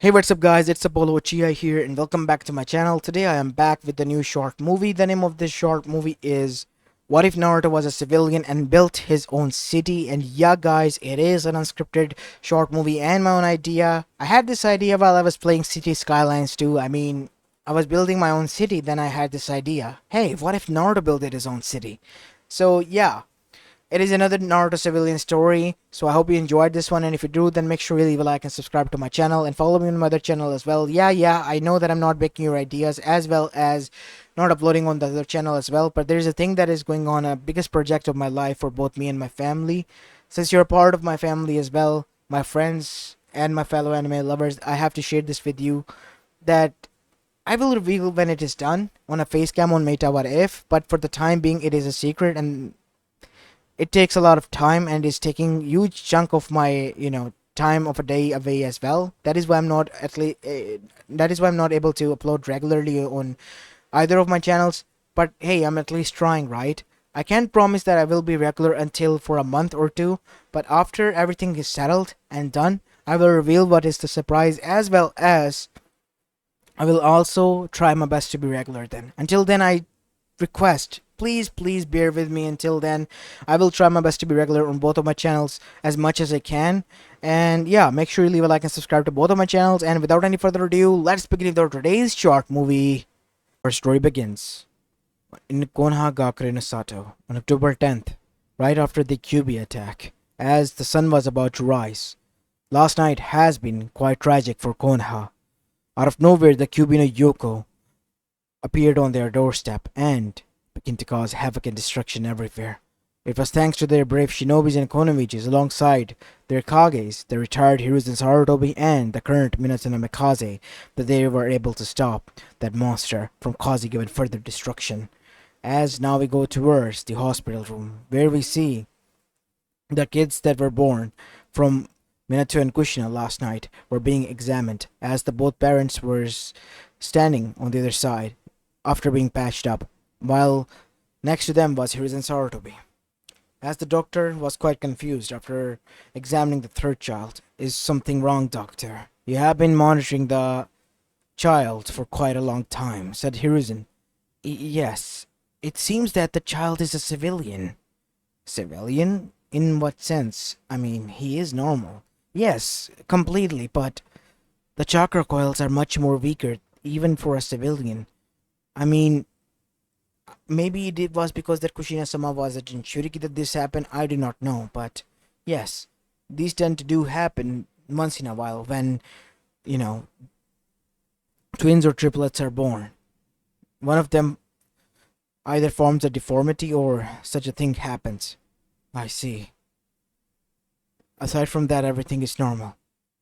Hey, what's up guys, it's Apollo Uchiha here and welcome back to my channel. Today I am back with the new short movie. The name of this short movie is What If Naruto Was a Civilian and Built His Own City. And yeah guys, it is an unscripted short movie and my own idea. I had this idea while I was playing City Skylines 2. I was building my own city, then I had this idea. Hey, what if Naruto built his own city? So yeah, it is another Naruto civilian story, so I hope you enjoyed this one, and if you do, then make sure you leave a like and subscribe to my channel, and follow me on my other channel as well. Yeah, I know that I'm not making your ideas, as well as not uploading on the other channel as well, but there's a thing that is going on, a biggest project of my life for both me and my family. Since you're a part of my family as well, my friends, and my fellow anime lovers, I have to share this with you, that I will reveal when it is done on a face cam on Maytawhatifs, but for the time being it is a secret, and it takes a lot of time and is taking huge chunk of my time of a day away as well. That is why I'm not that is why I'm not able to upload regularly on either of my channels. But hey, I'm at least trying, right? I can't promise that I will be regular until for a month or two, but after everything is settled and done, I will reveal what is the surprise, as well as I will also try my best to be regular then. Until then, I request, please bear with me. Until then, I will try my best to be regular on both of my channels as much as I can. And yeah, make sure you leave a like and subscribe to both of my channels. And without any further ado, let's begin with our today's short movie. Our story begins in Konoha Gakure no Sato on October 10th, right after the Kyubi attack, as the sun was about to rise. Last night has been quite tragic for Konoha. Out of nowhere, the Kyubi no Yoko appeared on their doorstep and began to cause havoc and destruction everywhere. It was thanks to their brave shinobis and konomichis alongside their kages, the retired Hiruzen Sarutobi and the current Minato no Mikaze, that they were able to stop that monster from causing even further destruction. As now we go towards the hospital room, where we see the kids that were born from Minato and Kushina last night were being examined, as the both parents were standing on the other side after being patched up, while next to them was Hiruzen Sarutobi. As the doctor was quite confused after examining the third child. Is something wrong, doctor? You have been monitoring the child for quite a long time, said Hiruzen. Yes. It seems that the child is a civilian. Civilian? In what sense? I mean, he is normal. Yes, completely, but the chakra coils are much more weaker, even for a civilian. I mean, maybe it was because that Kushina-sama was a Jinchuriki that this happened, I do not know, but yes, these tend to do happen once in a while when, you know, twins or triplets are born. One of them either forms a deformity or such a thing happens. I see. Aside from that, everything is normal.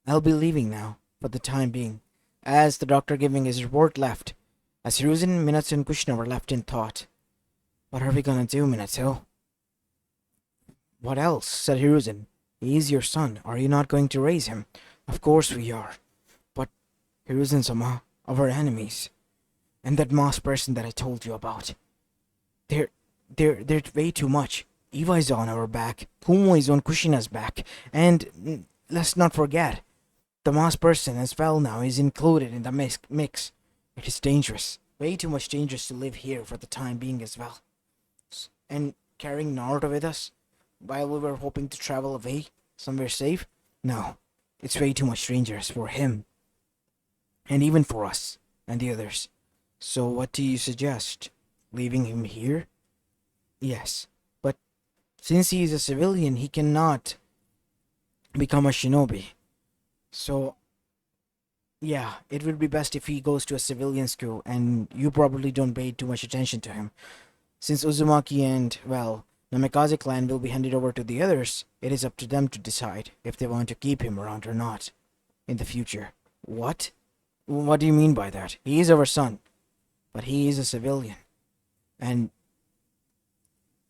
I'll be leaving now, for the time being, as the doctor giving his report left, as Hiruzen, Minato, and Kushina were left in thought. What are we gonna do, Minato? What else? Said Hiruzen. He is your son. Are you not going to raise him? Of course we are. But Hiruzen-sama, our enemies, and that masked person that I told you about. They're they're way too much. Iwa is on our back. Kumo is on Kushina's back. And let's not forget, the masked person as well now is included in the mix. It is dangerous. Way too much dangerous to live here for the time being as well. And carrying Naruto with us while we were hoping to travel away somewhere safe? No, it's way too much dangerous for him. And even for us and the others. So what do you suggest? Leaving him here? Yes, but since he is a civilian, he cannot become a shinobi. So yeah, it would be best if he goes to a civilian school, and you probably don't pay too much attention to him. Since Uzumaki and, well, Namikaze clan will be handed over to the others, it is up to them to decide if they want to keep him around or not in the future. What? What do you mean by that? He is our son, but he is a civilian. And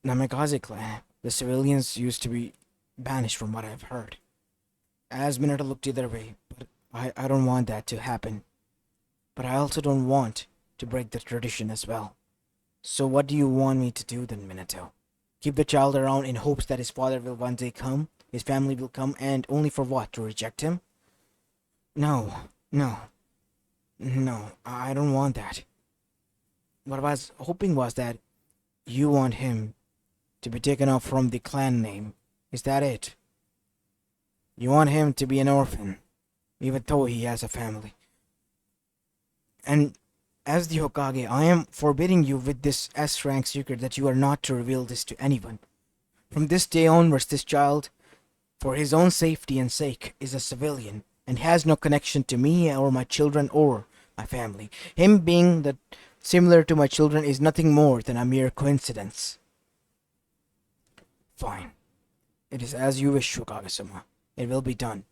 Namikaze clan, the civilians used to be banished from what I've heard. As Minato looked the other way, but I don't want that to happen. But I also don't want to break the tradition as well. So what do you want me to do then, Minato? Keep the child around in hopes that his father will one day come, his family will come, and only for what? To reject him? No. No, no, I don't want that. What I was hoping was that you want him to be taken off from the clan name. Is that it? You want him to be an orphan, even though he has a family. And as the Hokage, I am forbidding you with this S rank secret that you are not to reveal this to anyone. From this day onwards, this child, for his own safety and sake, is a civilian and has no connection to me or my children or my family. Him being that similar to my children is nothing more than a mere coincidence. Fine. It is as you wish, Hokage-sama. It will be done.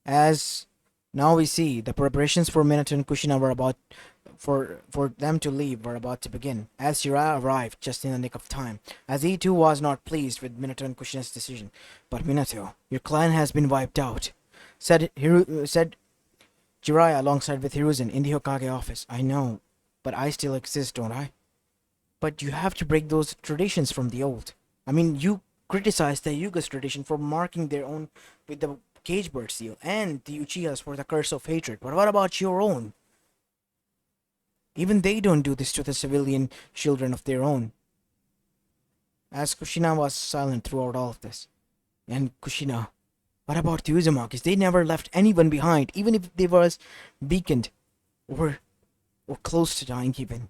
As now we see, the preparations for Minato and Kushina were about for them to leave were about to begin, as Jiraiya arrived just in the nick of time, as he too was not pleased with Minato and Kushina's decision. But Minato, your clan has been wiped out, said Jiraiya alongside with Hiruzen in the Hokage office. I know, but I still exist, don't I? But you have to break those traditions from the old. I mean, you criticized the Yuga's tradition for marking their own with the cage bird seal, and the Uchihas for the curse of hatred. But what about your own? Even they don't do this to the civilian children of their own. As Kushina was silent throughout all of this. And Kushina, what about the Uzumakis? They never left anyone behind, even if they was weakened or close to dying even.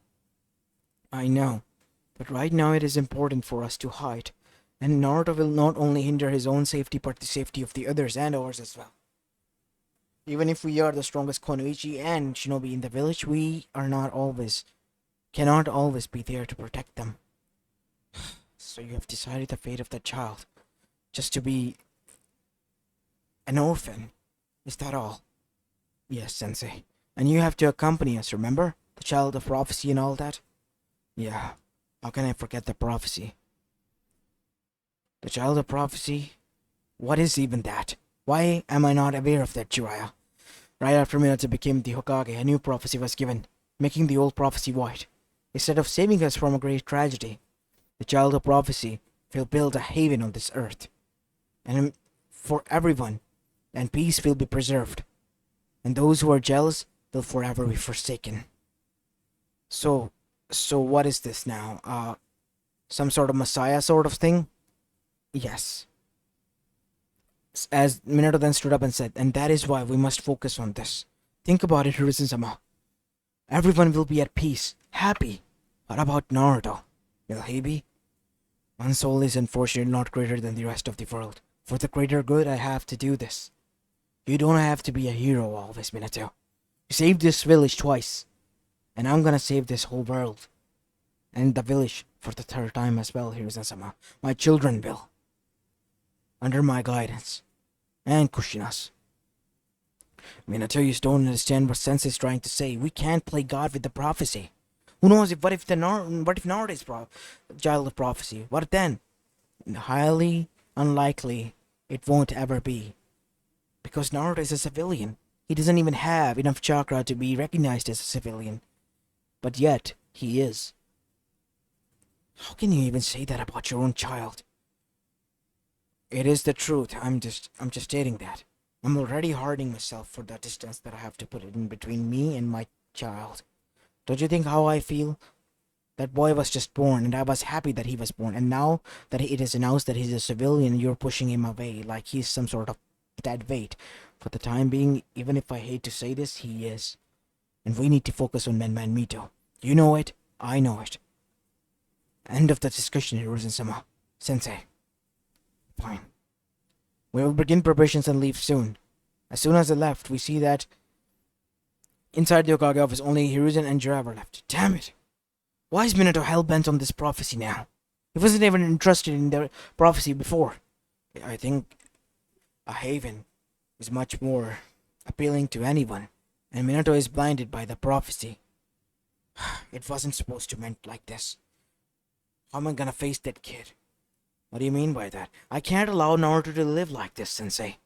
I know, but right now it is important for us to hide. And Naruto will not only hinder his own safety, but the safety of the others and ours as well. Even if we are the strongest Konoichi and Shinobi in the village, we cannot always be there to protect them. So you have decided the fate of that child, just to be an orphan. Is that all? Yes, Sensei. And you have to accompany us, remember? The child of prophecy and all that? Yeah. How can I forget the prophecy? The child of prophecy? What is even that? Why am I not aware of that, Jiraiya? Right after Minato became the Hokage, a new prophecy was given, making the old prophecy void. Instead of saving us from a great tragedy, the child of prophecy will build a haven on this earth, and for everyone, and peace will be preserved, and those who are jealous will forever be forsaken. So what is this now? Some sort of messiah sort of thing? Yes. As Minato then stood up and said, and that is why we must focus on this. Think about it, Hiruzen-sama. Everyone will be at peace, happy. What about Naruto? Will he be? One soul is unfortunately not greater than the rest of the world. For the greater good, I have to do this. You don't have to be a hero always, Minato. You saved this village twice. And I'm gonna save this whole world. And the village for the third time as well, Hiruzen-sama. My children will. Under my guidance. And Kushina's. Minato, you don't understand what Sensei is trying to say. We can't play God with the prophecy. Who knows what if Naruto is child of prophecy? What then? Highly unlikely it won't ever be. Because Naruto is a civilian. He doesn't even have enough chakra to be recognized as a civilian. But yet, he is. How can you even say that about your own child? It is the truth. I'm just stating that. I'm already hardening myself for the distance that I have to put in between me and my child. Don't you think how I feel? That boy was just born, and I was happy that he was born. And now that it is announced that he's a civilian, you're pushing him away like he's some sort of dead weight. For the time being, even if I hate to say this, he is. And we need to focus on Menman Mito. You know it. I know it. End of the discussion, Hiruzen-sama. Sensei. Fine. We will begin preparations and leave soon. As soon as they left, we see that inside the Hokage office, only Hiruzen and Jiraiya were left. Damn it! Why is Minato hell-bent on this prophecy now? He wasn't even interested in the prophecy before. I think a haven is much more appealing to anyone, and Minato is blinded by the prophecy. It wasn't supposed to meant like this. How am I gonna face that kid? What do you mean by that? I can't allow Naruto to live like this, Sensei.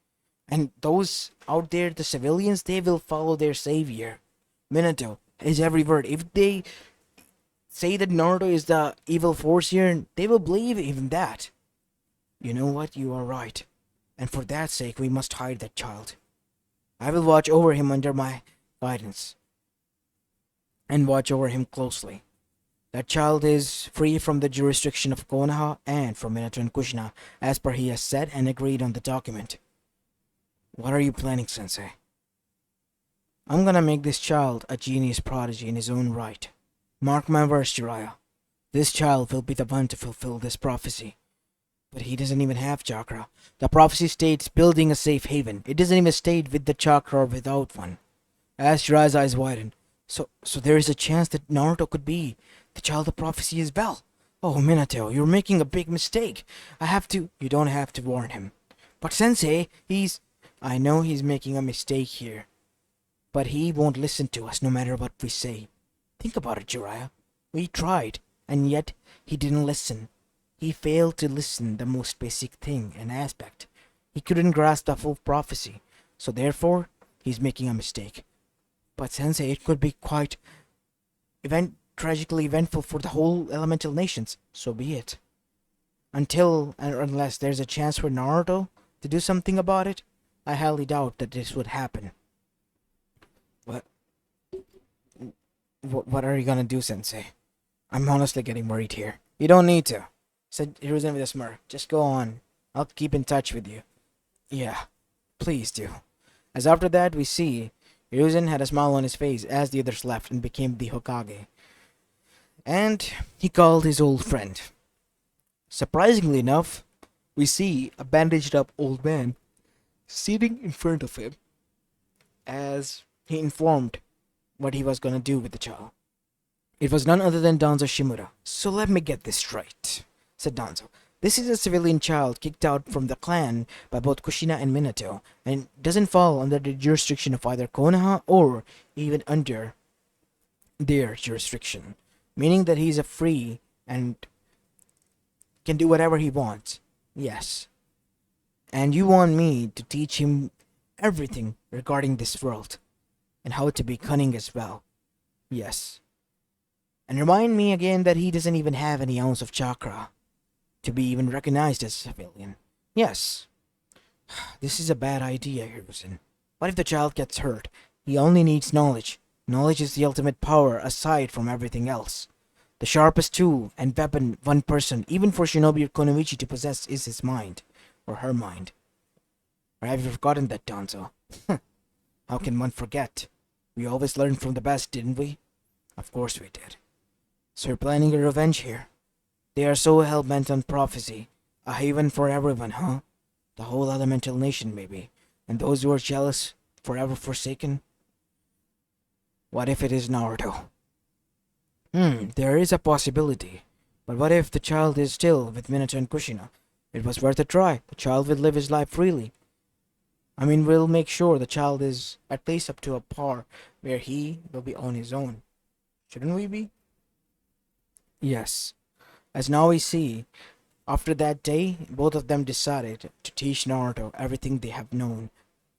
And those out there, the civilians, they will follow their savior. Minato, his every word. If they say that Naruto is the evil force here, they will believe even that. You know what? You are right. And for that sake, we must hide that child. I will watch over him under my guidance and watch over him closely. That child is free from the jurisdiction of Konoha and from Minato and Kushina, as per he has said and agreed on the document. What are you planning, Sensei? I'm gonna make this child a genius prodigy in his own right. Mark my words, Jiraiya. This child will be the one to fulfill this prophecy. But he doesn't even have chakra. The prophecy states building a safe haven. It doesn't even state with the chakra or without one. As Jiraiya's eyes widen, so there is a chance that Naruto could be the child of prophecy as well. Oh, Minato, you're making a big mistake. You don't have to warn him. But Sensei, I know he's making a mistake here. But he won't listen to us no matter what we say. Think about it, Jiraiya. We tried, and yet he didn't listen. He failed to listen the most basic thing and aspect. He couldn't grasp the full prophecy, so therefore, he's making a mistake. But Sensei, it could be quite tragically eventful for the whole elemental nations. So be it. Until and unless there's a chance for Naruto to do something about it, I highly doubt that this would happen. What? What are you gonna do, Sensei? I'm honestly getting worried here. You don't need to, said Hiruzen with a smirk. Just go on. I'll keep in touch with you. Yeah, please do. As after that, we see Hiruzen had a smile on his face as the others left and became the Hokage. And he called his old friend. Surprisingly enough, we see a bandaged up old man sitting in front of him as he informed what he was gonna do with the child. It was none other than Danzo Shimura. So let me get this straight, said Danzo. This is a civilian child kicked out from the clan by both Kushina and Minato, and doesn't fall under the jurisdiction of either Konoha or even under their jurisdiction, meaning that he's a free and can do whatever he wants. Yes. And you want me to teach him everything regarding this world, and how to be cunning as well. Yes. And remind me again that he doesn't even have any ounce of chakra to be even recognized as a civilian. Yes. This is a bad idea, Hiruzen. What if the child gets hurt? He only needs knowledge. Knowledge is the ultimate power aside from everything else. The sharpest tool and weapon one person, even for Shinobi or Konoichi, to possess is his mind. Or her mind. Or have you forgotten that, Danzo? How can one forget? We always learned from the best, didn't we? Of course we did. So you're planning a revenge here? They are so hell-bent on prophecy. A haven for everyone, huh? The whole elemental nation, maybe. And those who are jealous, forever forsaken? What if it is Naruto? There is a possibility. But what if the child is still with Minato and Kushina? It was worth a try. The child will live his life freely. I mean, we'll make sure the child is at least up to a par where he will be on his own. Shouldn't we be? Yes. As now we see, after that day, both of them decided to teach Naruto everything they have known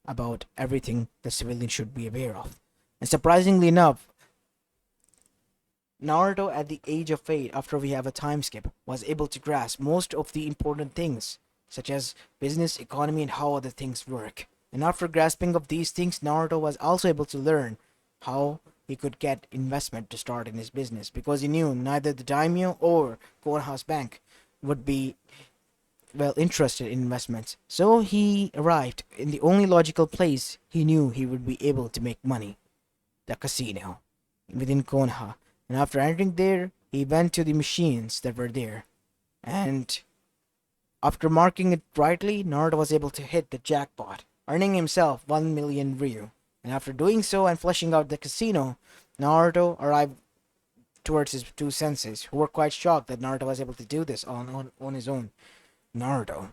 about everything the civilian should be aware of. And surprisingly enough, Naruto at the age of 8, after we have a time skip, was able to grasp most of the important things, such as business, economy, and how other things work. And after grasping of these things, Naruto was also able to learn how he could get investment to start in his business, because he knew neither the daimyo or Konoha's bank would be well interested in investments. So he arrived in the only logical place he knew he would be able to make money, the casino within Konoha. And after entering there, he went to the machines that were there. And after marking it rightly, Naruto was able to hit the jackpot, earning himself 1 million Ryu. And after doing so and fleshing out the casino, Naruto arrived towards his two senseis, who were quite shocked that Naruto was able to do this on his own. Naruto,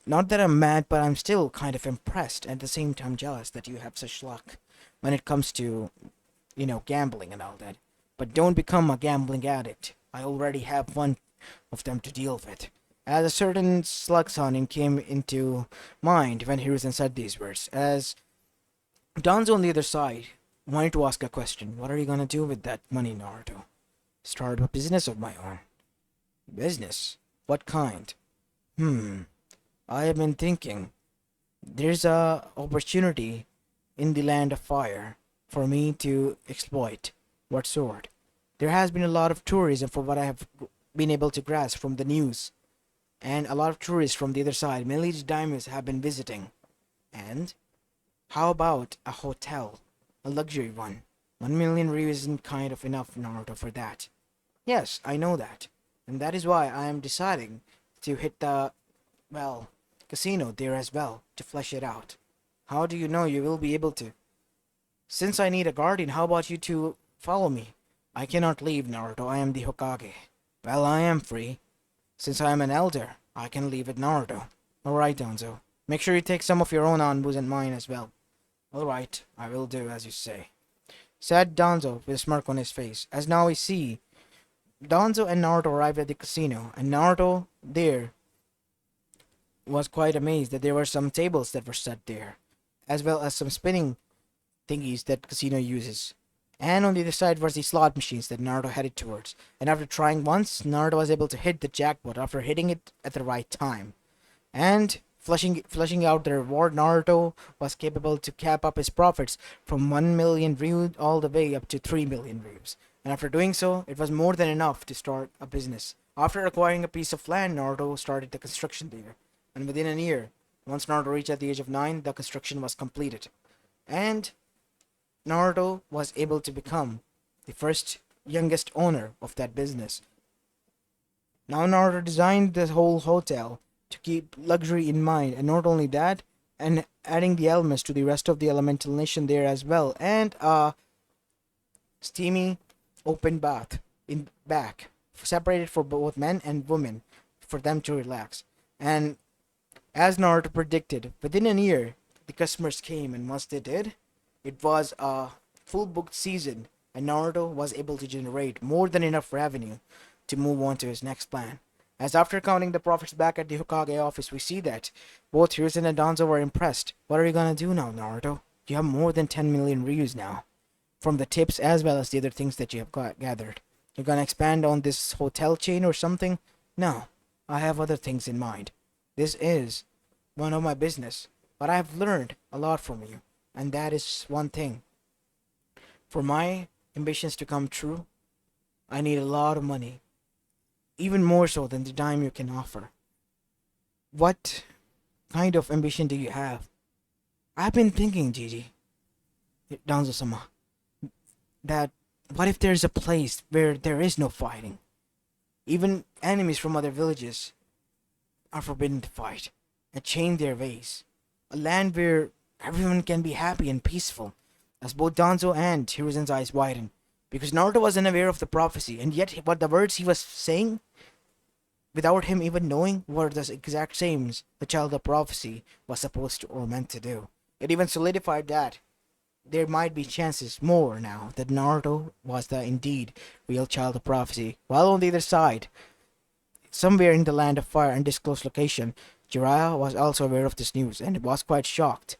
not that I'm mad, but I'm still kind of impressed and at the same time jealous that you have such luck when it comes to, gambling and all that. But don't become a gambling addict. I already have one of them to deal with. As a certain slug sounding came into mind when Hiruzen said these words, as Danzo on the other side wanted to ask a question. What are you gonna do with that money, Naruto? Start a business of my own. Business? What kind? I have been thinking. There's a opportunity in the land of fire for me to exploit. What sort? There has been a lot of tourism for what I have been able to grasp from the news, and a lot of tourists from the other side, mainly the daimyos, have been visiting. And how about a hotel? A luxury one. 1 million ryu isn't kind of enough, Naruto, for that. Yes, I know that. And that is why I am deciding to hit the, well, casino there as well, to flesh it out. How do you know you will be able to? Since I need a guardian, how about you two follow me? I cannot leave, Naruto. I am the Hokage. Well, I am free. Since I am an elder, I can leave it, Naruto. Alright, Danzo. Make sure you take some of your own anbus and mine as well. Alright, I will do as you say, said Danzo with a smirk on his face, as now we see Danzo and Naruto arrived at the casino, and Naruto there was quite amazed that there were some tables that were set there, as well as some spinning thingies that casino uses. And on the other side was the slot machines that Naruto headed towards. And after trying once, Naruto was able to hit the jackpot after hitting it at the right time. And flushing out the reward, Naruto was capable to cap up his profits from 1 million ryu all the way up to 3 million ryus. And after doing so, it was more than enough to start a business. After acquiring a piece of land, Naruto started the construction there. And within a year, once Naruto reached at the age of 9, the construction was completed. And Naruto was able to become the first youngest owner of that business. Now Naruto designed the whole hotel to keep luxury in mind, and not only that, and adding the elements to the rest of the elemental nation there as well, and a steamy open bath in back, separated for both men and women, for them to relax. And as Naruto predicted, within a year, the customers came, and once they did, it was a full booked season, and Naruto was able to generate more than enough revenue to move on to his next plan. As after counting the profits back at the Hokage office, we see that both Hiruzen and Danzo were impressed. What are you gonna do now, Naruto? You have more than 10 million ryus now, from the tips as well as the other things that you have gathered. You're gonna expand on this hotel chain or something? No, I have other things in mind. This is one of my business, but I have learned a lot from you. And that is one thing. For my ambitions to come true, I need a lot of money. Even more so than the daimyo can offer. What kind of ambition do you have? I've been thinking, Gigi, Danzo-sama, that what if there's a place where there is no fighting? Even enemies from other villages are forbidden to fight and change their ways. A land where everyone can be happy and peaceful. As both Danzo and Hiruzen's eyes widen, because Naruto was unaware of the prophecy, and yet what the words he was saying, without him even knowing, were the exact same the child of prophecy was supposed to or meant to do. It even solidified that there might be chances more now that Naruto was the indeed real child of prophecy, while on the other side, somewhere in the land of fire, undisclosed location, Jiraiya was also aware of this news and was quite shocked.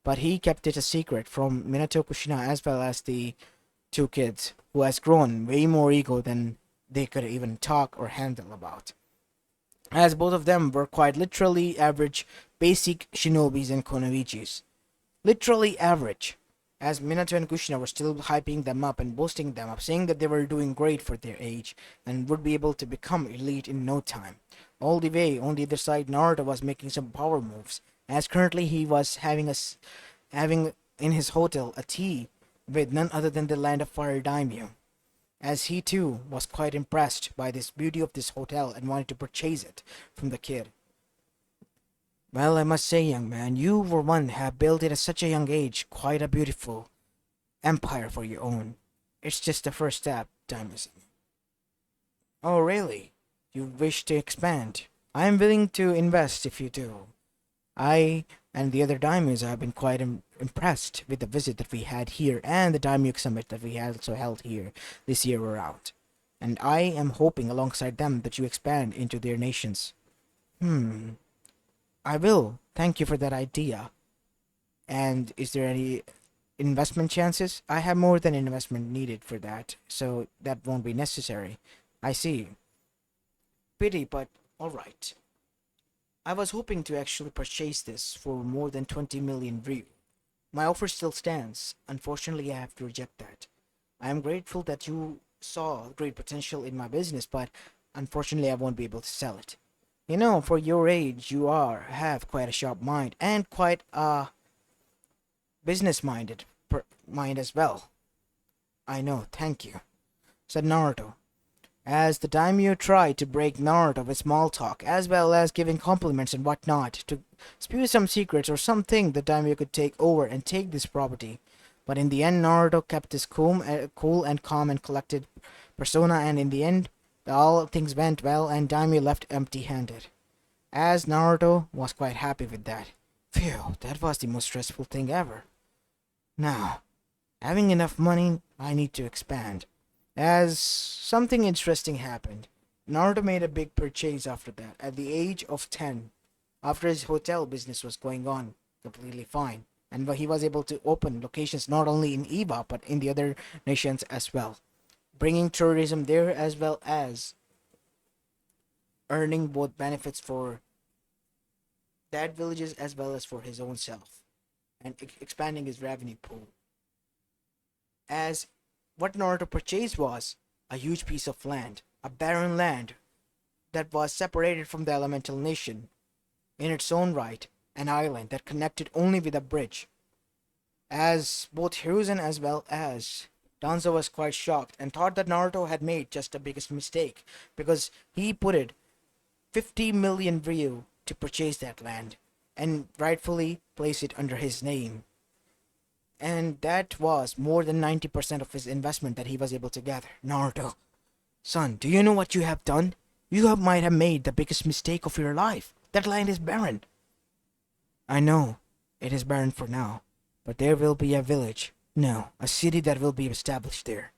But he kept it a secret from Minato Kushina as well as the two kids, who has grown way more ego than they could even talk or handle about. As both of them were quite literally average, basic shinobis and konoichis. Literally average, as Minato and Kushina were still hyping them up and boasting them up, saying that they were doing great for their age and would be able to become elite in no time. All the way on the other side, Naruto was making some power moves, as currently he was having in his hotel a tea with none other than the Land of Fire daimyo, as he too was quite impressed by this beauty of this hotel and wanted to purchase it from the kid. Well, I must say, young man, you for one have built it at such a young age quite a beautiful empire for your own. It's just the first step, Daimyo. Oh, really? You wish to expand? I am willing to invest if you do. I and the other daimyos have been quite impressed with the visit that we had here and the daimyo summit that we had also held here this year around. And I am hoping alongside them that you expand into their nations. I will. Thank you for that idea. And is there any investment chances? I have more than investment needed for that, so that won't be necessary. I see. Pity, but alright. I was hoping to actually purchase this for more than 20 million ryu. My offer still stands. Unfortunately, I have to reject that. I am grateful that you saw great potential in my business, but unfortunately, I won't be able to sell it. You know, for your age, you have quite a sharp mind and quite a business-minded mind as well. I know, thank you, said Naruto, as the daimyo tried to break Naruto with small talk, as well as giving compliments and whatnot, to spew some secrets or something the daimyo could take over and take this property. But in the end, Naruto kept his cool and calm and collected persona, and in the end, all things went well, and daimyo left empty-handed. As Naruto was quite happy with that. Phew, that was the most stressful thing ever. Now, having enough money, I need to expand. As something interesting happened, Naruto made a big purchase after that, at the age of 10, after his hotel business was going on completely fine. And he was able to open locations not only in Eva but in the other nations as well, bringing tourism there as well as earning both benefits for that villages as well as for his own self, and expanding his revenue pool. As what Naruto purchased was a huge piece of land, a barren land that was separated from the elemental nation in its own right, an island that connected only with a bridge. As both Hiruzen as well as Danzo was quite shocked and thought that Naruto had made just the biggest mistake because he put it 50 million ryu to purchase that land and rightfully place it under his name. And that was more than 90% of his investment that he was able to gather. Naruto, son, do you know what you have done? Might have made the biggest mistake of your life. That land is barren. I know, it is barren for now, but there will be a village. No, a city that will be established there.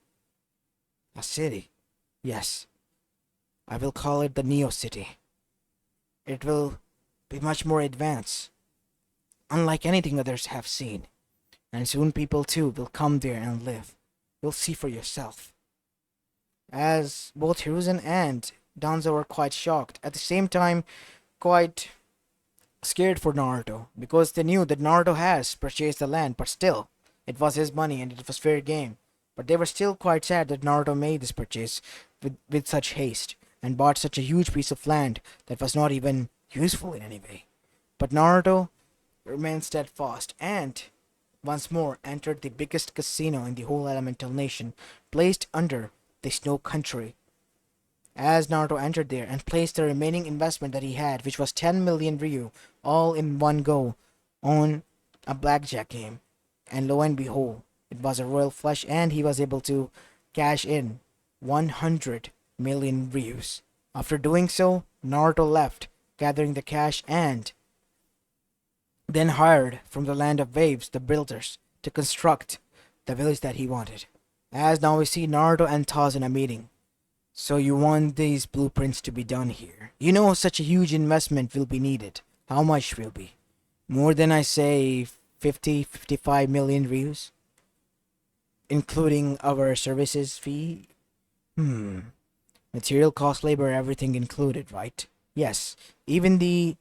A city? Yes. I will call it the Neo City. It will be much more advanced, unlike anything others have seen. And soon people too will come there and live. You'll see for yourself. As both Hiruzen and Danzo were quite shocked, at the same time quite scared for Naruto, because they knew that Naruto has purchased the land, but still, it was his money and it was fair game. But they were still quite sad that Naruto made this purchase with such haste, and bought such a huge piece of land that was not even useful in any way. But Naruto remained steadfast and once more entered the biggest casino in the whole elemental nation, placed under the snow country. As Naruto entered there and placed the remaining investment that he had, which was 10 million ryu, all in one go, on a blackjack game, and lo and behold, it was a royal flush, and he was able to cash in 100 million ryus. After doing so, Naruto left, gathering the cash, and then hired from the land of waves the builders to construct the village that he wanted. As now we see Naruto and Taz in a meeting. So you want these blueprints to be done here. You know such a huge investment will be needed. How much will be? More than I say 55 million ryus? Including our services fee? Material cost, labor, everything included, right? Yes. Even the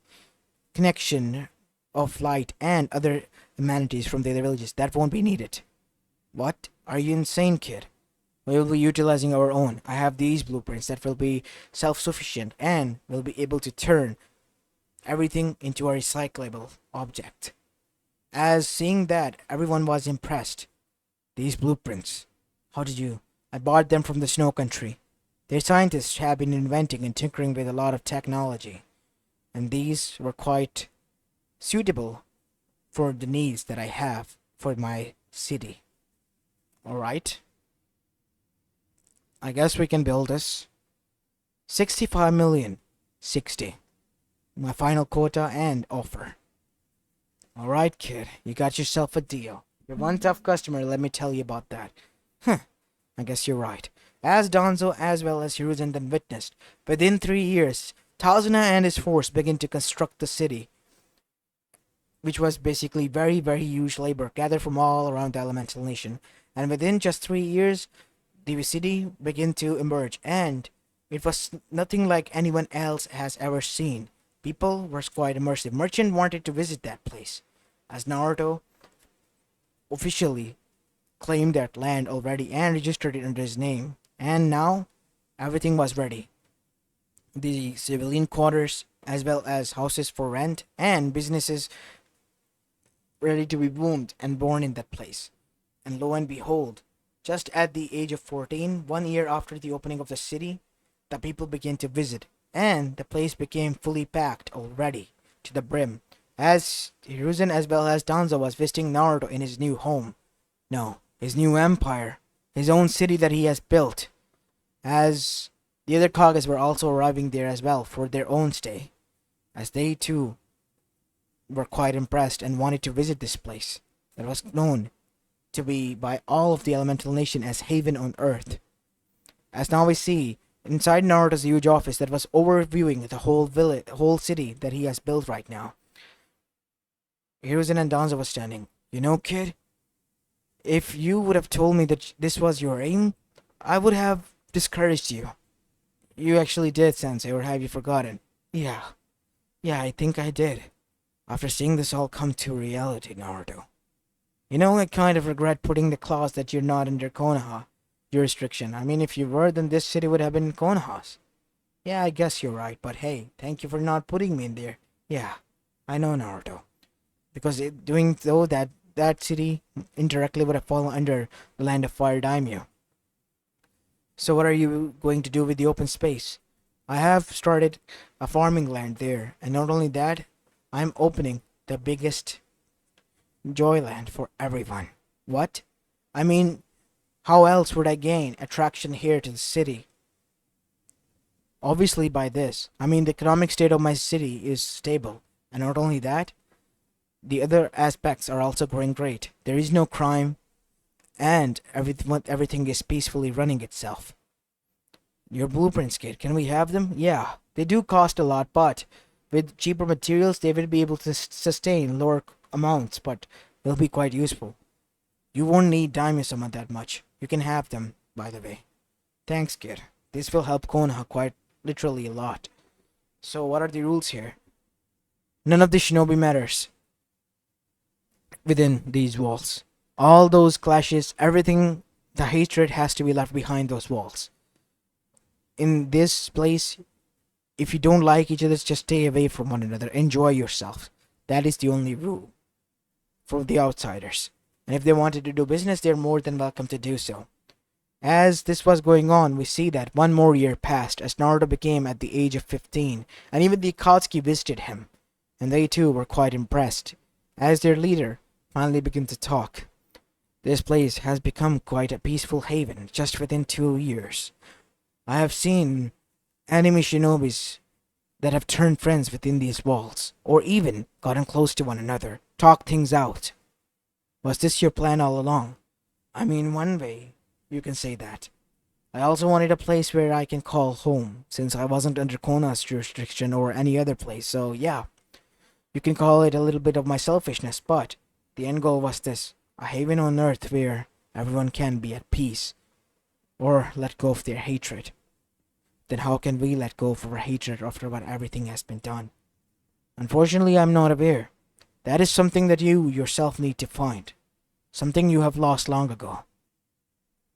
connection of light and other amenities from the other villages, that won't be needed. What? Are you insane, kid? We will be utilizing our own. I have these blueprints that will be self-sufficient and will be able to turn everything into a recyclable object. As seeing that, everyone was impressed. These blueprints. How did you? I bought them from the snow country. Their scientists have been inventing and tinkering with a lot of technology. And these were quite suitable for the needs that I have for my city. Alright. I guess we can build this. 65 million. 60. My final quota and offer. Alright, kid. You got yourself a deal. You're one tough customer, let me tell you about that. I guess you're right. As Danzo as well as Hiruzen then witnessed, within 3 years, Tazuna and his force began to construct the city, which was basically very, very huge labor gathered from all around the elemental nation. And within just 3 years, the city began to emerge, and it was nothing like anyone else has ever seen. People were quite immersive. Merchant wanted to visit that place. As Naruto officially claimed that land already and registered it under his name. And now everything was ready. The civilian quarters, as well as houses for rent and businesses ready to be boomed and born in that place. And lo and behold, just at the age of 14, 1 year after the opening of the city, the people began to visit, and the place became fully packed already to the brim, as Hiruzen as well as Danzo was visiting Naruto in his new home. No, his new empire, his own city that he has built, as the other Kages were also arriving there as well for their own stay, as they too were quite impressed and wanted to visit this place that was known to be by all of the elemental nation as haven on earth. As now we see inside Naruto's huge office that was overviewing the whole village, the whole city that he has built right now. Hiruzen and Danzo was standing. You know, kid, if you would have told me that this was your aim, I would have discouraged you. You actually did, Sensei, or have you forgotten? Yeah, I think I did. After seeing this all come to reality, Naruto. You know, I kind of regret putting the clause that you're not under Konoha jurisdiction. I mean, if you were, then this city would have been Konoha's. Yeah, I guess you're right, but hey, thank you for not putting me in there. Yeah, I know, Naruto. Because doing so, that city indirectly would have fallen under the Land of Fire Daimyo. So what are you going to do with the open space? I have started a farming land there, and not only that, I'm opening the biggest Joyland for everyone. What? I mean, how else would I gain attraction here to the city? Obviously by this. I mean, the economic state of my city is stable. And not only that, the other aspects are also going great. There is no crime, and everything is peacefully running itself. Your blueprints, kid, can we have them? Yeah, they do cost a lot, but with cheaper materials, they will be able to sustain lower amounts, but they'll be quite useful. You won't need daimyo summon that much. You can have them, by the way. Thanks, kid. This will help Konoha quite literally a lot. So what are the rules here? None of the shinobi matters within these walls. All those clashes, everything, the hatred has to be left behind those walls. In this place, if you don't like each other, just stay away from one another. Enjoy yourself. That is the only rule for the outsiders. And if they wanted to do business, they're more than welcome to do so. As this was going on, we see that one more year passed as Naruto became at the age of 15, and even the Akatsuki visited him, and they too were quite impressed, as their leader finally began to talk. This place has become quite a peaceful haven just within 2 years. I have seen enemy shinobis that have turned friends within these walls, or even gotten close to one another, talked things out. Was this your plan all along? I mean, one way, you can say that. I also wanted a place where I can call home, since I wasn't under Konoha's jurisdiction or any other place, so yeah. You can call it a little bit of my selfishness, but the end goal was this, a haven on earth where everyone can be at peace, or let go of their hatred. Then how can we let go of our hatred after what everything has been done? Unfortunately, I'm not aware. That is something that you yourself need to find. Something you have lost long ago.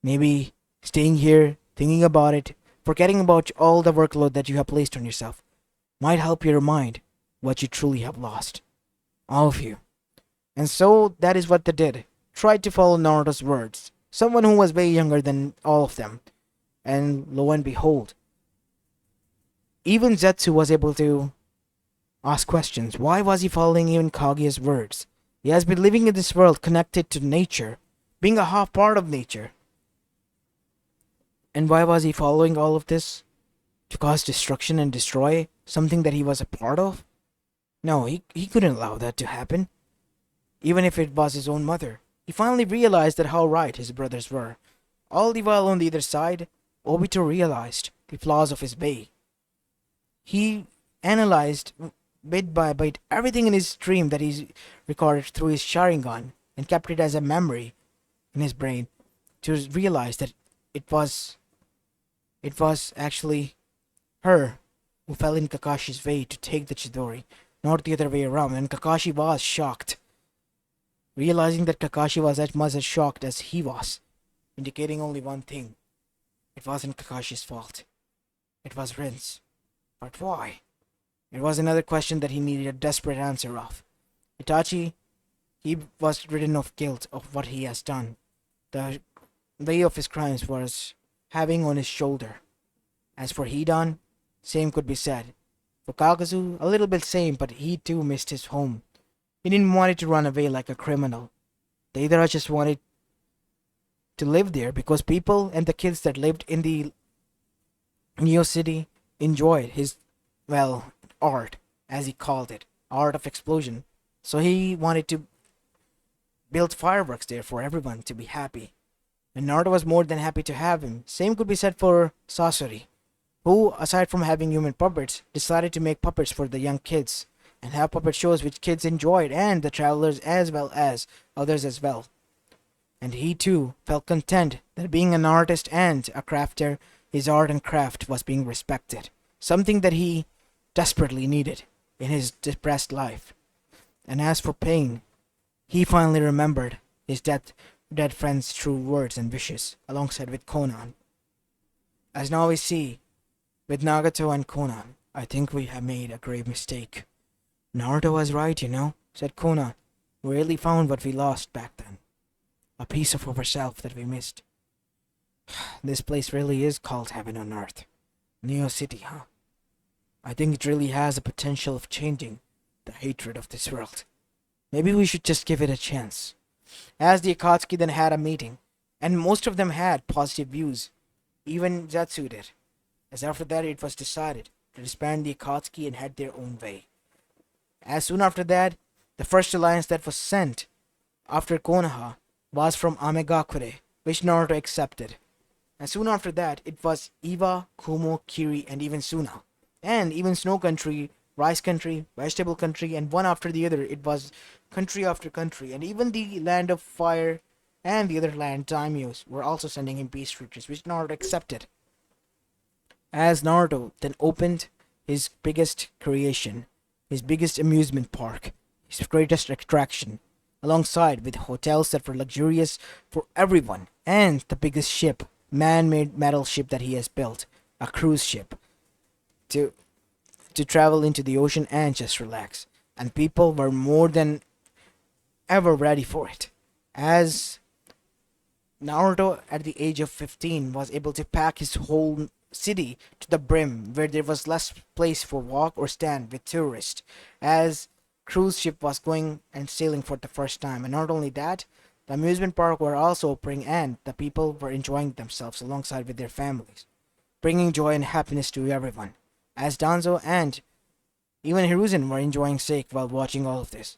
Maybe staying here, thinking about it, forgetting about all the workload that you have placed on yourself, might help you remind what you truly have lost. All of you. And so that is what they did. Tried to follow Naruto's words. Someone who was way younger than all of them. And lo and behold, even Zetsu was able to ask questions. Why was he following even Kage's words? He has been living in this world connected to nature, being a half part of nature. And why was he following all of this? To cause destruction and destroy something that he was a part of? No, he couldn't allow that to happen. Even if it was his own mother. He finally realized that how right his brothers were. All the while on the other side, Obito realized the flaws of his way. He analyzed bit by bit everything in his dream that he recorded through his Sharingan and kept it as a memory in his brain to realize that it was actually her who fell in Kakashi's way to take the Chidori, not the other way around, and Kakashi was shocked. realizing that Kakashi was as much as shocked as he was, indicating only one thing. It wasn't Kakashi's fault. It was Rin's. But why? It was another question that he needed a desperate answer of. Itachi, he was ridden of guilt of what he has done. The weight of his crimes was having on his shoulder. As for Hidan, same could be said. For Kagazu, a little bit same, but he too missed his home. He didn't want it to run away like a criminal. The Idara just wanted to live there because people and the kids that lived in the Neo City enjoyed his, well, art, as he called it, art of explosion. So he wanted to build fireworks there for everyone to be happy. And Naruto was more than happy to have him. Same could be said for Sasori, who, aside from having human puppets, decided to make puppets for the young kids and have puppet shows which kids enjoyed and the travelers as well as others as well. And he too felt content that being an artist and a crafter, his art and craft was being respected, something that he desperately needed in his depressed life. And as for pain, he finally remembered his dead friend's true words and wishes alongside with Conan. As now we see, with Nagato and Conan, I think we have made a grave mistake. Naruto was right, said Conan. We really found what we lost back then. A piece of ourselves that we missed. This place really is called heaven on earth. Neo City, huh? I think it really has the potential of changing the hatred of this world. Maybe we should just give it a chance. As the Akatsuki then had a meeting, and most of them had positive views. Even Zetsu did. As after that it was decided to disband the Akatsuki and head their own way. As soon after that, the first alliance that was sent after Konoha was from Amegakure, which Naruto accepted. And soon after that, it was Iwa, Kumo, Kiri, and even Suna. And even Snow Country, Rice Country, Vegetable Country, and one after the other, it was country after country. And even the Land of Fire and the other land, daimyos, were also sending him peace treaties, which Naruto accepted. As Naruto then opened his biggest creation, his biggest amusement park, his greatest attraction, alongside with hotels that were luxurious for everyone, and the biggest ship, man-made metal ship that he has built, a cruise ship, to travel into the ocean and just relax. And people were more than ever ready for it. As Naruto, at the age of 15, was able to pack his whole city to the brim, where there was less place for walk or stand with tourists, as cruise ship was going and sailing for the first time. And not only that, the amusement park were also opening and the people were enjoying themselves alongside with their families, bringing joy and happiness to everyone, as Danzo and even Hiruzen were enjoying sake while watching all of this.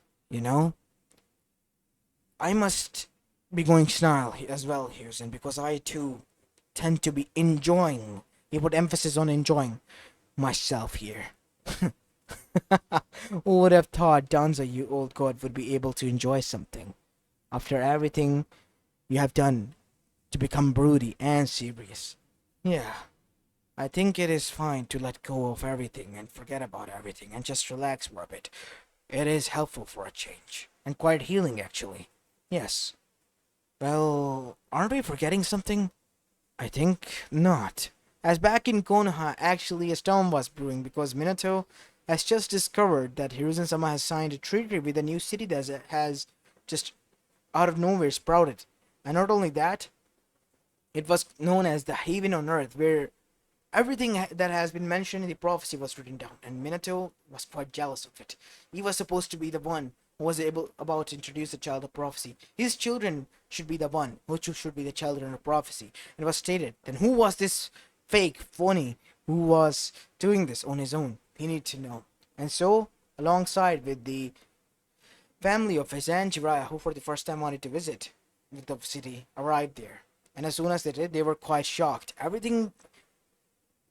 I must be going snarl as well, Hiruzen, because I too tend to be enjoying. He put emphasis on enjoying myself here. Who would have thought Danzo, you old god, would be able to enjoy something after everything you have done to become broody and serious? Yeah, I think it is fine to let go of everything and forget about everything and just relax for a bit. It is helpful for a change and quite healing, actually. Yes. Well, aren't we forgetting something? I think not. As back in Konoha, actually a storm was brewing because Minato has just discovered that Hiruzen-sama has signed a treaty with a new city that has just out of nowhere sprouted. And not only that, it was known as the Haven on Earth, where everything that has been mentioned in the prophecy was written down, and Minato was quite jealous of it. He was supposed to be the one who was about to introduce the child of prophecy. His children should be the one who should be the children of prophecy. And it was stated, then who was this fake, phony, who was doing this on his own? He needed to know. And so, alongside with the family of his aunt Jiraiya, who for the first time wanted to visit the city, arrived there. And as soon as they did, they were quite shocked. Everything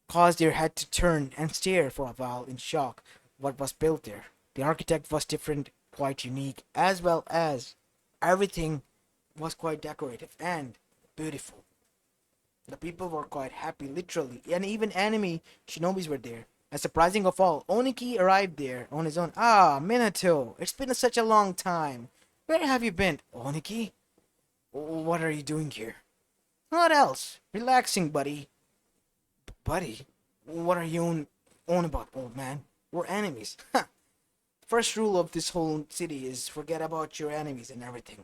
caused their head to turn and stare for a while in shock what was built there. The architect was different, quite unique, as well as everything was quite decorative and beautiful. The people were quite happy, literally, and even enemy shinobis were there. And surprising of all, Oniki arrived there on his own. Ah, Minato, it's been such a long time. Where have you been, Oniki? What are you doing here? What else? Relaxing, buddy. Buddy? What are you on about, old man? We're enemies. First rule of this whole city is forget about your enemies and everything.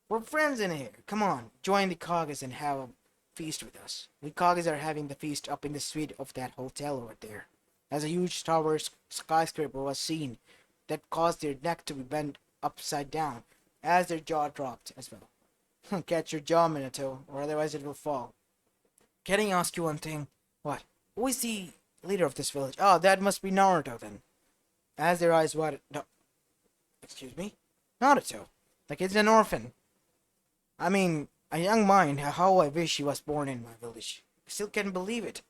We're friends in here. Come on, join the Kages and have a feast with us. We Kages are having the feast up in the suite of that hotel over there. As a huge tower skyscraper was seen that caused their neck to be bent upside down, as their jaw dropped as well. Catch your jaw, Minato, or otherwise it will fall. Can I ask you one thing? What? Who is the leader of this village? Oh, that must be Naruto then. As their eyes widened. No. Excuse me? Naruto. Like it's an orphan. I mean, a young mind, how I wish he was born in my village. I still can't believe it.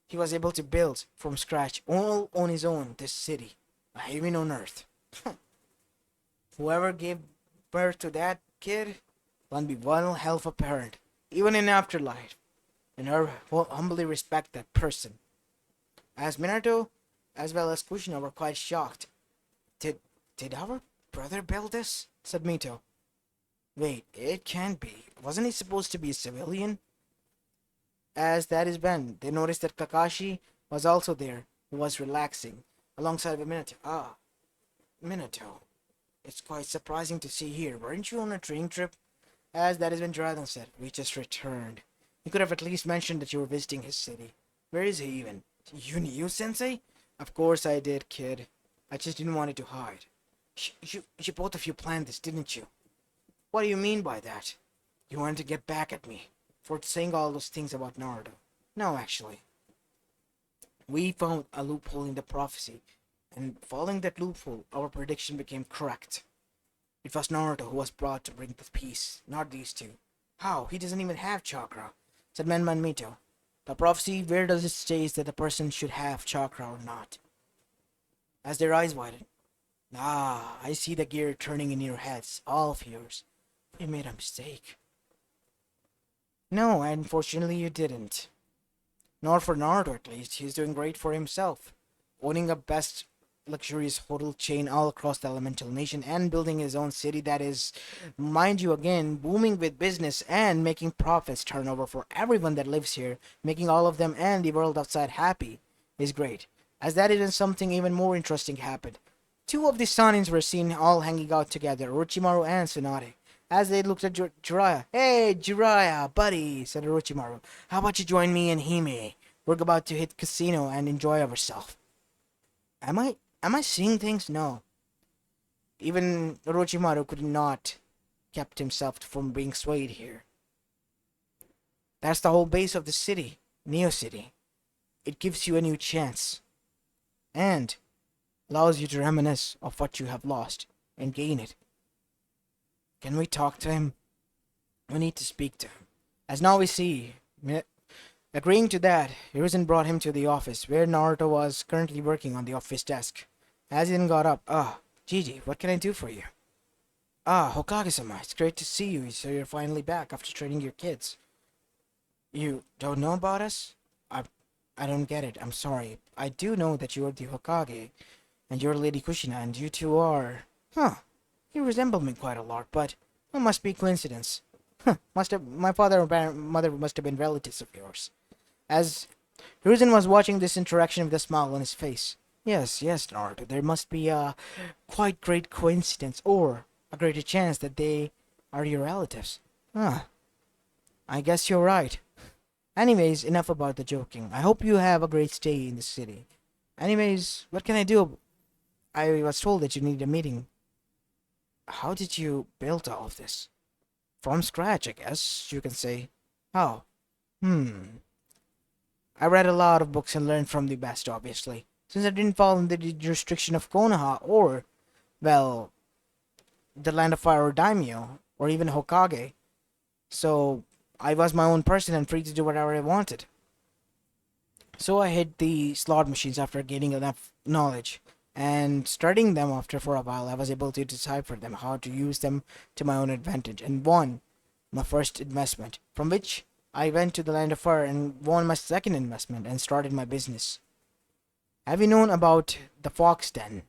He was able to build from scratch, all on his own, this city. A haven on earth. Whoever gave birth to that kid will be one hell of a parent, even in afterlife. And I humbly respect that person. As Minato, as well as Kushina were quite shocked. Did our brother build this? Said Mito. Wait, it can't be. Wasn't he supposed to be a civilian? As that is Ben, they noticed that Kakashi was also there, who was relaxing, alongside of Minato. Ah, Minato. It's quite surprising to see here. Weren't you on a train trip? As that is when Dragon said, we just returned. You could have at least mentioned that you were visiting his city. Where is he even? You knew, Sensei? Of course I did, kid. I just didn't want it to hide. You both of you planned this, didn't you? What do you mean by that? You wanted to get back at me for saying all those things about Naruto. No, actually. We found a loophole in the prophecy, and following that loophole, our prediction became correct. It was Naruto who was brought to bring the peace, not these two. How? He doesn't even have chakra, said Menman Mito. The prophecy, where does it state that the person should have chakra or not? As their eyes widened. Ah, I see the gear turning in your heads, all of yours. You made a mistake. No, unfortunately you didn't. Not for Naruto at least, he's doing great for himself. Owning a best luxurious hotel chain all across the elemental nation and building his own city that is, mind you again, booming with business and making profits turnover for everyone that lives here, making all of them and the world outside happy, is great. As that even something even more interesting happened. Two of the Sanins were seen all hanging out together, Orochimaru and Tsunade. As they looked at Jiraiya. Hey, Jiraiya, buddy, said Orochimaru. How about you join me and Hime? We're about to hit casino and enjoy ourselves. Am I seeing things? No. Even Orochimaru could not kept himself from being swayed here. That's the whole base of the city, Neo City. It gives you a new chance. And allows you to reminisce of what you have lost and gain it. Can we talk to him? We need to speak to him. As now we see, agreeing to that, Hiruzen brought him to the office, where Naruto was currently working on the office desk. As he then got up, Gigi, what can I do for you? Hokage-sama, it's great to see you, so you're finally back after training your kids. You don't know about us? I don't get it, I'm sorry. I do know that you are the Hokage, and you're Lady Kushina, and you two are... You resemble me quite a lot, but it must be coincidence. My father or mother must have been relatives of yours. As Hiruzen was watching this interaction with a smile on his face. Yes, Naruto, there must be a quite great coincidence, or a greater chance that they are your relatives. I guess you're right. Anyways, enough about the joking. I hope you have a great stay in the city. Anyways, what can I do? I was told that you need a meeting. How did you build all of this? From scratch, I guess you can say. How? I read a lot of books and learned from the best, obviously. Since I didn't fall under the jurisdiction of Konoha or, well, the Land of Fire or Daimyo, or even Hokage. So, I was my own person and free to do whatever I wanted. So I hit the slot machines after gaining enough knowledge. And studying them after for a while, I was able to decipher them, how to use them to my own advantage, and won my first investment, from which I went to the Land of Fire and won my second investment and started my business. Have you known about the Fox Den?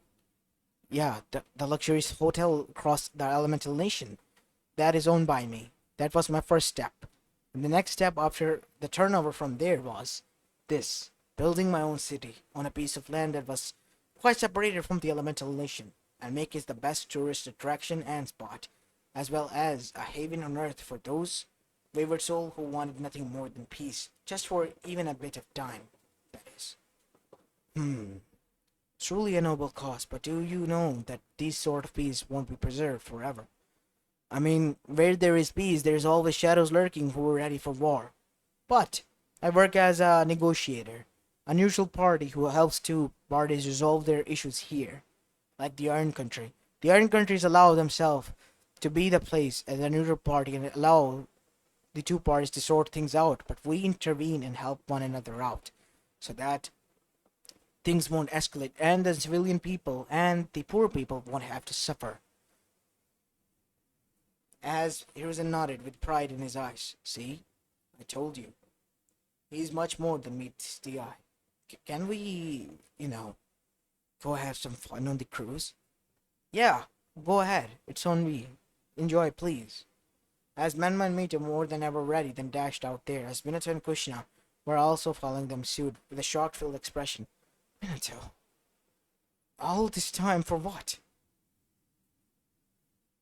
Yeah, the luxurious hotel across the elemental nation. That is owned by me. That was my first step. And the next step after the turnover from there was this, building my own city on a piece of land that was quite separated from the elemental nation and make it the best tourist attraction and spot, as well as a haven on earth for those wayward souls who wanted nothing more than peace, just for even a bit of time, that is. Hmm. Truly a noble cause, but do you know that these sort of peace won't be preserved forever? I mean, where there is peace, there's always shadows lurking who are ready for war. But I work as a negotiator, a neutral party who helps two parties resolve their issues here, like the Iron Country. The Iron Countries allow themselves to be the place as a neutral party and allow the two parties to sort things out, but we intervene and help one another out so that things won't escalate and the civilian people and the poor people won't have to suffer. As Hiruzen nodded with pride in his eyes. See? I told you. He's much more than meets the eye. Can we, go have some fun on the cruise? Yeah, go ahead. It's on me. Enjoy, please. As Menma and Mita more than ever ready, then dashed out there, as Minato and Kushina were also following them suit with a shock-filled expression. Minato, all this time for what?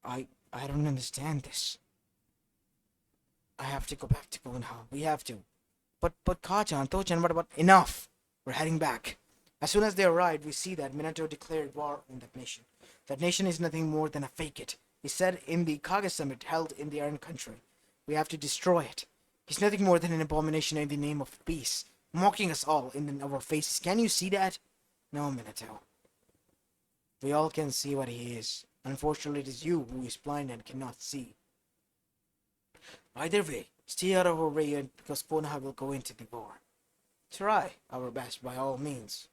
I don't understand this. I have to go back to Konoha. We have to. But Kajan, Tochan, what about enough? We're heading back. As soon as they arrived, we see that Minato declared war on that nation. That nation is nothing more than a fake it. He said in the Kage summit held in the Iron Country. We have to destroy it. He's nothing more than an abomination in the name of peace, mocking us all in our faces. Can you see that? No, Minato. We all can see what he is. Unfortunately, it is you who is blind and cannot see. Either way, stay out of our way because Konoha will go into the war. Try our best by all means.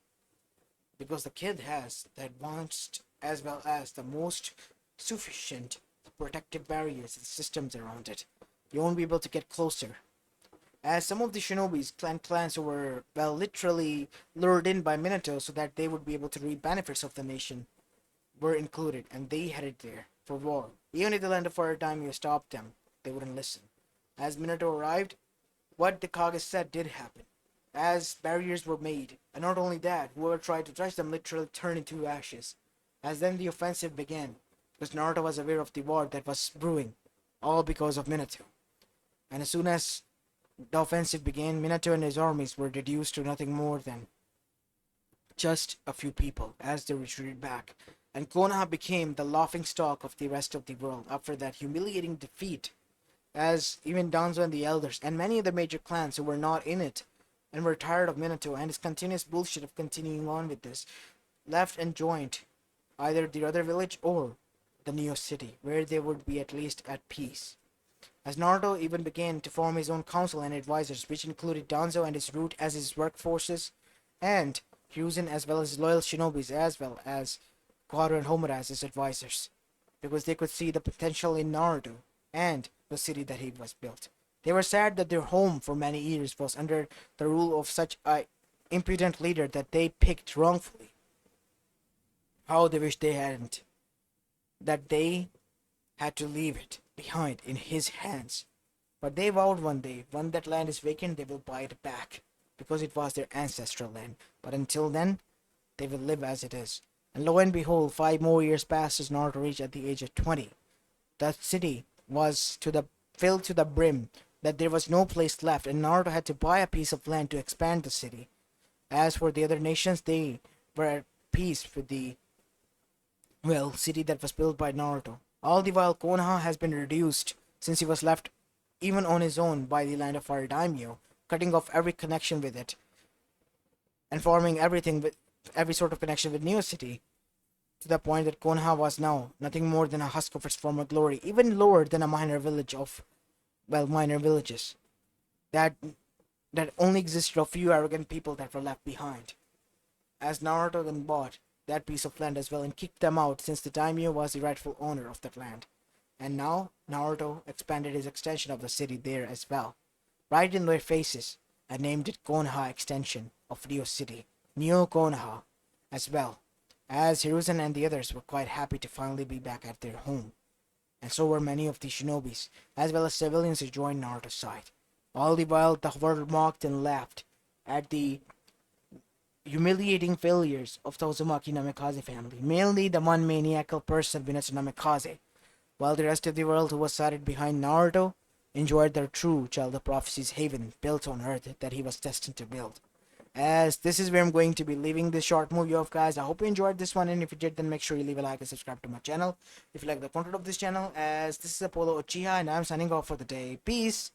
Because the kid has the advanced as well as the most sufficient protective barriers and systems around it. You won't be able to get closer. As some of the shinobis, clans who were, well, literally lured in by Minato so that they would be able to reap benefits of the nation, were included, and they headed there for war. Even if the Land of Fire Daimyo stopped them, they wouldn't listen. As Minato arrived, what the Kage said did happen. As barriers were made, and not only that, whoever tried to touch them literally turned into ashes. As then the offensive began, because Naruto was aware of the war that was brewing, all because of Minato. And as soon as the offensive began, Minato and his armies were reduced to nothing more than just a few people as they retreated back, and Konoha became the laughing stock of the rest of the world after that humiliating defeat, as even Danzo and the elders and many of the major clans who were not in it and were tired of Minato and his continuous bullshit of continuing on with this, left and joined either the other village or the Neo City, where they would be at least at peace. As Naruto even began to form his own council and advisors, which included Danzo and his root as his workforces, and Hyuzen as well as his loyal shinobis as well as Koharu and Homura as his advisors, because they could see the potential in Naruto and the city that he was built. They were sad that their home for many years was under the rule of such a impudent leader that they picked wrongfully. How they wish they hadn't. That they had to leave it behind in his hands. But they vowed one day, when that land is vacant, they will buy it back, because it was their ancestral land. But until then, they will live as it is. And lo and behold, 5 more years passed as Naruto reached at the age of 20. That city was filled to the brim, that there was no place left, and Naruto had to buy a piece of land to expand the city. As for the other nations, they were at peace with the, well, city that was built by Naruto. All the while, Konoha has been reduced since he was left even on his own by the Land of Fire Daimyo, cutting off every connection with it, and forming everything with every sort of connection with Neo City, to the point that Konoha was now nothing more than a husk of its former glory, even lower than a minor village of, well, minor villages that only existed of few arrogant people that were left behind. As Naruto then bought that piece of land as well and kicked them out since the daimyo was the rightful owner of that land. And now Naruto expanded his extension of the city there as well, right in their faces, and named it Konoha Extension of Neo City, Neo Konoha, as well, as Hiruzen and the others were quite happy to finally be back at their home, and so were many of the shinobis, as well as civilians who joined Naruto's side. All the while, the world mocked and laughed at the humiliating failures of the Uzumaki Namikaze family, mainly the one maniacal person Minato Namikaze, while the rest of the world who was sided behind Naruto enjoyed their true Child of Prophecy's haven built on Earth that he was destined to build. As this is where I'm going to be leaving this short movie off, guys. I hope you enjoyed this one, and if you did, then make sure you leave a like and subscribe to my channel if you like the content of this channel. As this is Apollo Uchiha, and I'm signing off for the day. Peace.